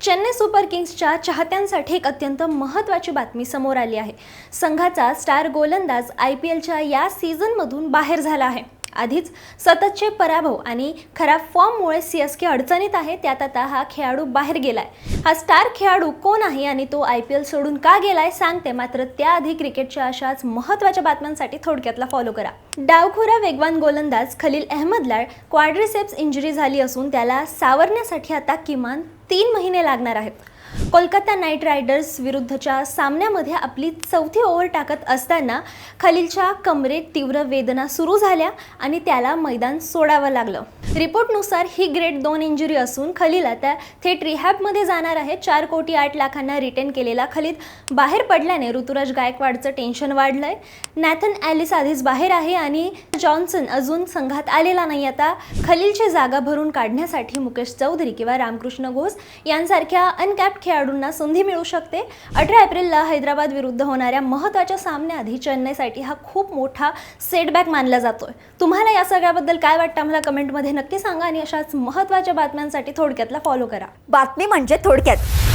Chennai super किंग्सच्या चाहत्यांसाठी एक अत्यंत महत्त्वाची बातमी समोर आली आहे। संघाचा स्टार गोलंदाज IPLच्या या सीझनमधून बाहेर झाला आहे। आधीच सततचे पराभव आणि खराब फॉर्ममुळे CSK अडचणीत आहे। त्यात आता हा खेळाडू बाहेर गेलाय। हा स्टार खेळाडू कोण आहे आणि तो IPL सोडून का गेलाय सांगते, मात्र त्याआधी क्रिकेटच्या अशाच महत्त्वाच्या बातम्यांसाठी थोडक्यातला फॉलो करा। डावखुरा वेगवान गोलंदाज खलील अहमदला क्वाड्रिसेप्स इंजुरी झाली असून त्याला सावरण्यासाठी आता किमान 3 महिने लागणार आहेत। कोलकाता नाईट रायडर्स विरुद्धच्या सामन्यामध्ये आपली चौथी ओव्हर टाकत असताना खलीलच्या कमरेत तीव्र वेदना सुरू झाल्या आणि त्याला मैदान सोडावं लागलं। रिपोर्टनुसार ही ग्रेड 2 इंजुरी असून खलील आता थेट रिहॅबमध्ये जाणार आहे। 4 कोटी 8 लाखांना रिटेन केलेला खलील बाहेर पडल्याने ऋतुराज गायकवाडचं टेन्शन वाढलंय। नॅथन ॲलिस आधीच बाहेर आहे आणि जॉन्सन अजून संघात आलेला नाही। आता खलीलची जागा भरून काढण्यासाठी मुकेश चौधरी किंवा रामकृष्ण घोष यांसारख्या अनकॅप्ड खेळाडूंना संधी मिळू शकते। 18 एप्रिलला हैदराबाद विरुद्ध होणाऱ्या महत्त्वाच्या सामन्याआधी चेन्नईसाठी हा खूप मोठा सेटबॅक मानला जातोय। तुम्हाला या सगळ्याबद्दल काय वाटतं मला कमेंटमध्ये नक्की सांगा आणि अशाच महत्त्वाच्या बातम्यांसाठी थोडक्यातला फॉलो करा। बातमी म्हणजे थोडक्यात।